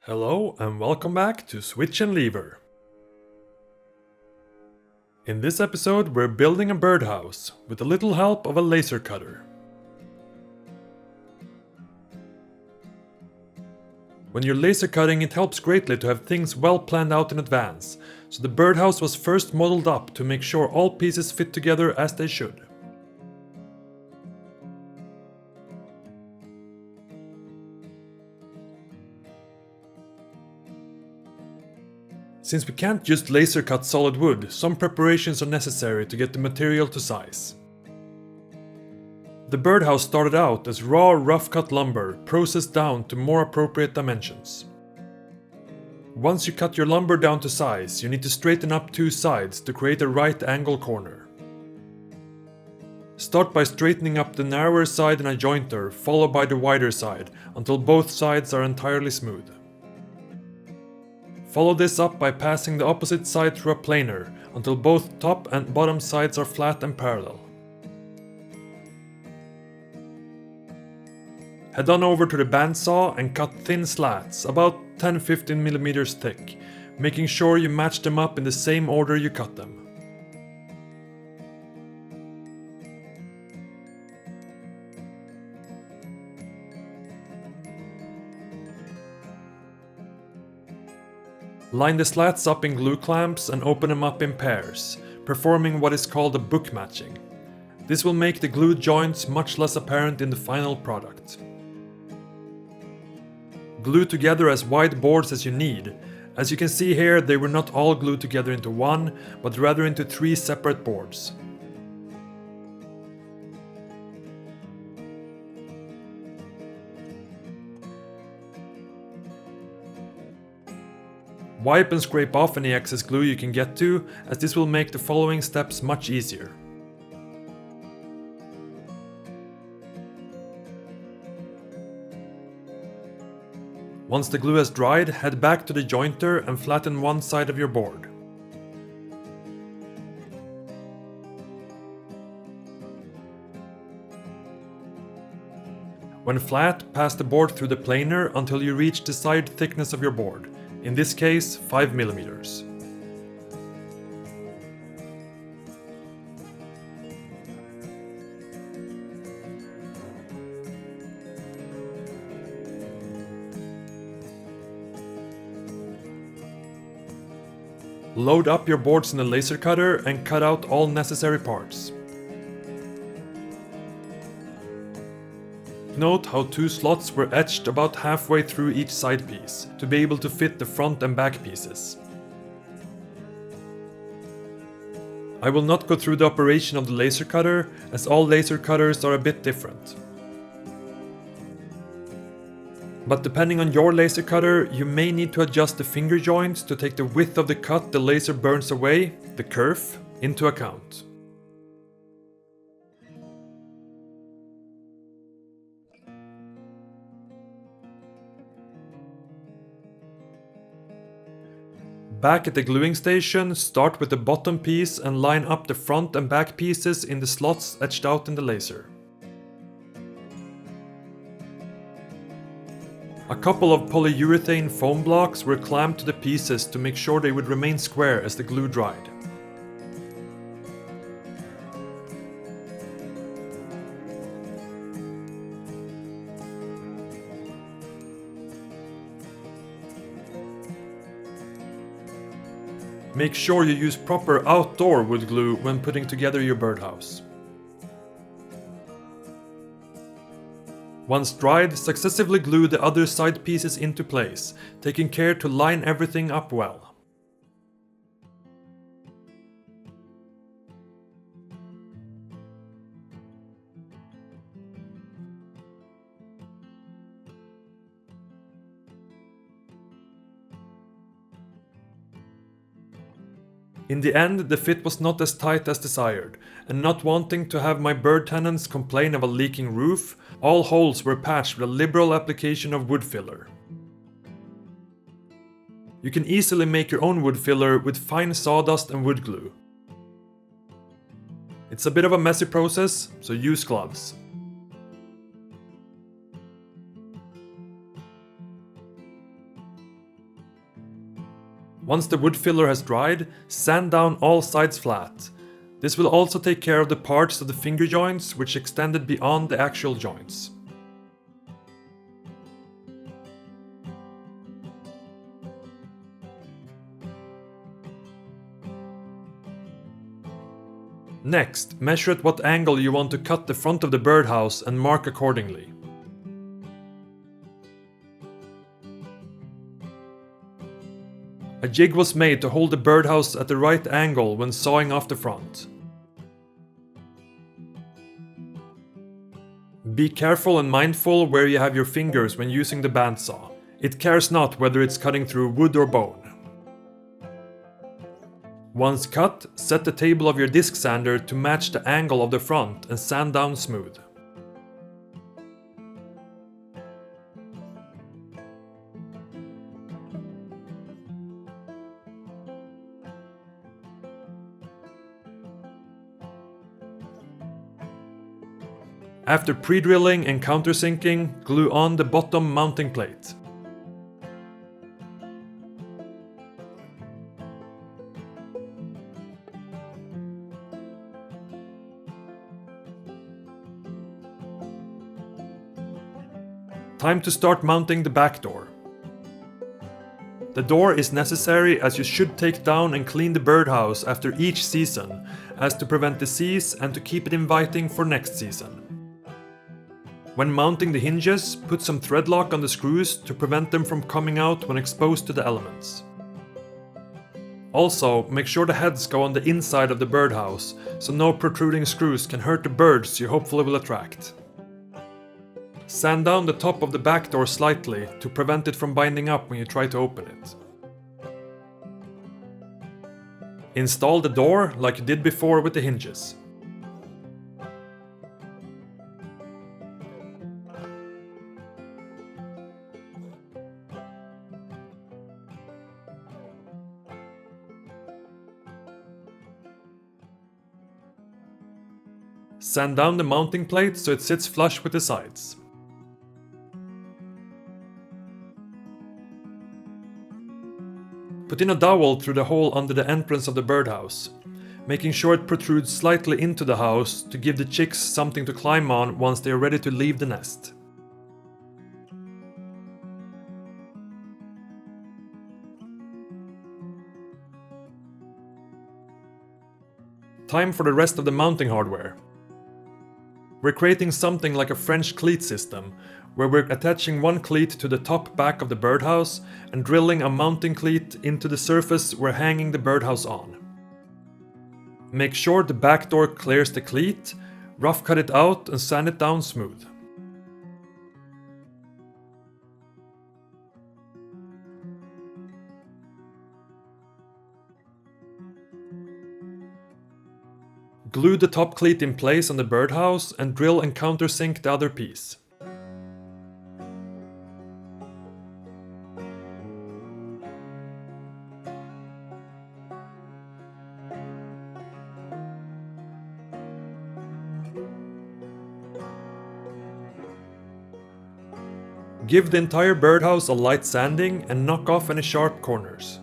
Hello and welcome back to Switch and Lever. In this episode we're building a birdhouse with a little help of a laser cutter. When you're laser cutting, it helps greatly to have things well planned out in advance, so the birdhouse was first modeled up to make sure all pieces fit together as they should. Since we can't just laser cut solid wood, some preparations are necessary to get the material to size. The birdhouse started out as raw, rough-cut lumber, processed down to more appropriate dimensions. Once you cut your lumber down to size, you need to straighten up two sides to create a right angle corner. Start by straightening up the narrower side in a jointer, followed by the wider side, until both sides are entirely smooth. Follow this up by passing the opposite side through a planer, until both top and bottom sides are flat and parallel. Head on over to the bandsaw and cut thin slats, about 10-15 mm thick, making sure you match them up in the same order you cut them. Line the slats up in glue clamps and open them up in pairs, performing what is called a book matching. This will make the glued joints much less apparent in the final product. Glue together as wide boards as you need. As you can see here, they were not all glued together into one, but rather into three separate boards. Wipe and scrape off any excess glue you can get to, as this will make the following steps much easier. Once the glue has dried, head back to the jointer and flatten one side of your board. When flat, pass the board through the planer until you reach the side thickness of your board. In this case, 5 mm. Load up your boards in the laser cutter and cut out all necessary parts. Note how two slots were etched about halfway through each side piece, to be able to fit the front and back pieces. I will not go through the operation of the laser cutter, as all laser cutters are a bit different. But depending on your laser cutter, you may need to adjust the finger joints to take the width of the cut the laser burns away, the kerf, into account. Back at the gluing station, start with the bottom piece and line up the front and back pieces in the slots etched out in the laser. A couple of polyurethane foam blocks were clamped to the pieces to make sure they would remain square as the glue dried. Make sure you use proper outdoor wood glue when putting together your birdhouse. Once dried, successively glue the other side pieces into place, taking care to line everything up well. In the end, the fit was not as tight as desired, and not wanting to have my bird tenants complain of a leaking roof, all holes were patched with a liberal application of wood filler. You can easily make your own wood filler with fine sawdust and wood glue. It's a bit of a messy process, so use gloves. Once the wood filler has dried, sand down all sides flat. This will also take care of the parts of the finger joints which extended beyond the actual joints. Next, measure at what angle you want to cut the front of the birdhouse and mark accordingly. A jig was made to hold the birdhouse at the right angle when sawing off the front. Be careful and mindful where you have your fingers when using the bandsaw. It cares not whether it's cutting through wood or bone. Once cut, set the table of your disc sander to match the angle of the front and sand down smooth. After pre-drilling and countersinking, glue on the bottom mounting plate. Time to start mounting the back door. The door is necessary as you should take down and clean the birdhouse after each season, as to prevent disease and to keep it inviting for next season. When mounting the hinges, put some thread lock on the screws to prevent them from coming out when exposed to the elements. Also, make sure the heads go on the inside of the birdhouse, so no protruding screws can hurt the birds you hopefully will attract. Sand down the top of the back door slightly to prevent it from binding up when you try to open it. Install the door like you did before with the hinges. Sand down the mounting plate so it sits flush with the sides. Put in a dowel through the hole under the entrance of the birdhouse, making sure it protrudes slightly into the house to give the chicks something to climb on once they are ready to leave the nest. Time for the rest of the mounting hardware. We're creating something like a French cleat system, where we're attaching one cleat to the top back of the birdhouse and drilling a mounting cleat into the surface we're hanging the birdhouse on. Make sure the back door clears the cleat, rough cut it out and sand it down smooth. Glue the top cleat in place on the birdhouse and drill and countersink the other piece. Give the entire birdhouse a light sanding and knock off any sharp corners.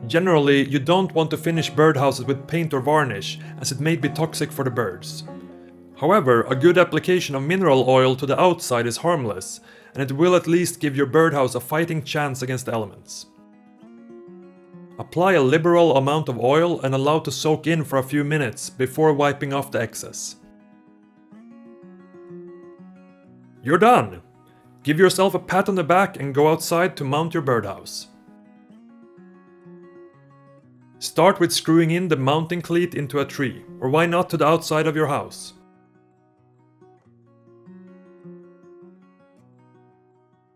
Generally, you don't want to finish birdhouses with paint or varnish, as it may be toxic for the birds. However, a good application of mineral oil to the outside is harmless, and it will at least give your birdhouse a fighting chance against the elements. Apply a liberal amount of oil and allow to soak in for a few minutes before wiping off the excess. You're done! Give yourself a pat on the back and go outside to mount your birdhouse. Start with screwing in the mounting cleat into a tree, or why not to the outside of your house.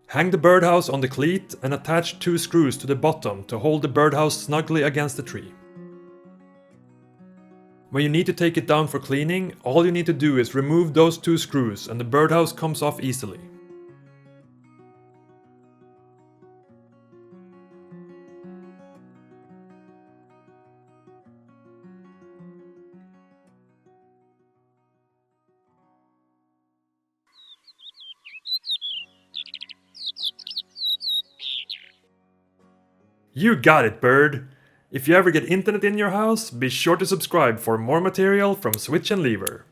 Hang the birdhouse on the cleat and attach 2 screws to the bottom to hold the birdhouse snugly against the tree. When you need to take it down for cleaning, all you need to do is remove those 2 screws and the birdhouse comes off easily. You got it, Bird! If you ever get internet in your house, be sure to subscribe for more material from Switch and Lever.